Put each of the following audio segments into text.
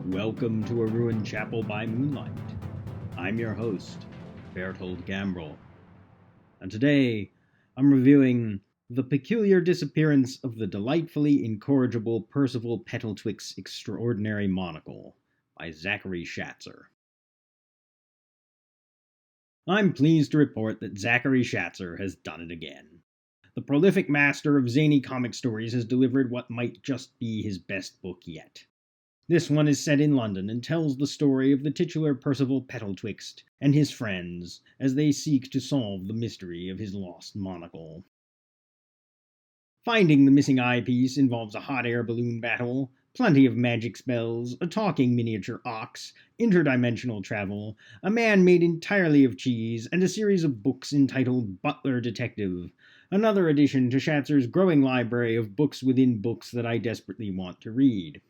Welcome to a ruined chapel by moonlight. I'm your host, Bertold Gambrel, and today I'm reviewing The Peculiar Disappearance of the Delightfully Incorrigible Percival Pettletwixt's Extraordinary Monocle by Zachary Shatzer. I'm pleased to report that Zachary Shatzer has done it again. The prolific master of zany comic stories has delivered what might just be his best book yet. This one is set in London and tells the story of the titular Percival Pettletwixt and his friends as they seek to solve the mystery of his lost monocle. Finding the missing eyepiece involves a hot air balloon battle, plenty of magic spells, a talking miniature ox, interdimensional travel, a man made entirely of cheese, and a series of books entitled Butler Detective, another addition to Shatzer's growing library of books within books that I desperately want to read.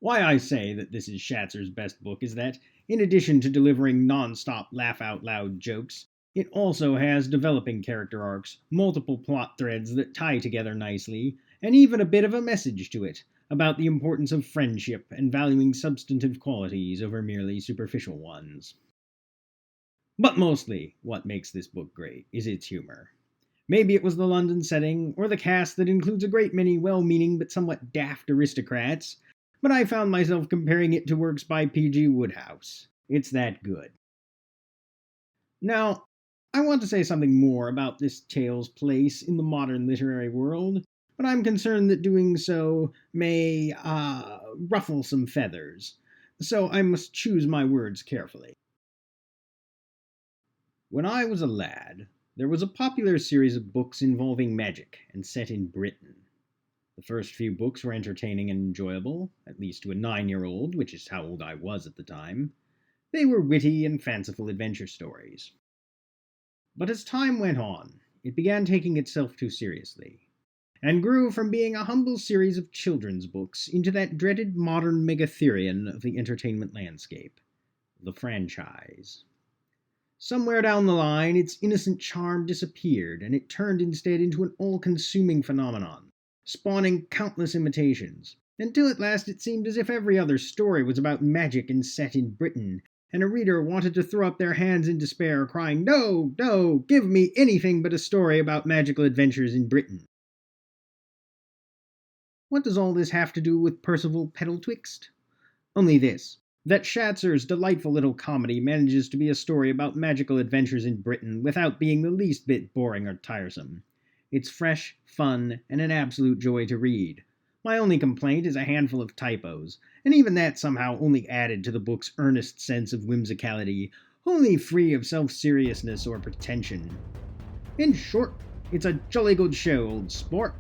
Why I say that this is Shatzer's best book is that, in addition to delivering non-stop laugh-out-loud jokes, it also has developing character arcs, multiple plot threads that tie together nicely, and even a bit of a message to it about the importance of friendship and valuing substantive qualities over merely superficial ones. But mostly, what makes this book great is its humor. Maybe it was the London setting, or the cast that includes a great many well-meaning but somewhat daft aristocrats, but I found myself comparing it to works by P.G. Wodehouse. It's that good. Now, I want to say something more about this tale's place in the modern literary world, but I'm concerned that doing so may, ruffle some feathers, so I must choose my words carefully. When I was a lad, there was a popular series of books involving magic and set in Britain. The first few books were entertaining and enjoyable, at least to a 9-year-old, which is how old I was at the time. They were witty and fanciful adventure stories. But as time went on, it began taking itself too seriously, and grew from being a humble series of children's books into that dreaded modern megatherion of the entertainment landscape, the franchise. Somewhere down the line, its innocent charm disappeared, and it turned instead into an all-consuming phenomenon, spawning countless imitations, until at last it seemed as if every other story was about magic and set in Britain, and a reader wanted to throw up their hands in despair, crying, "No, no, give me anything but a story about magical adventures in Britain." What does all this have to do with Percival Pettletwixt? Only this, that Shatzer's delightful little comedy manages to be a story about magical adventures in Britain without being the least bit boring or tiresome. It's fresh, fun, and an absolute joy to read. My only complaint is a handful of typos, and even that somehow only added to the book's earnest sense of whimsicality, wholly free of self-seriousness or pretension. In short, it's a jolly good show, old sport.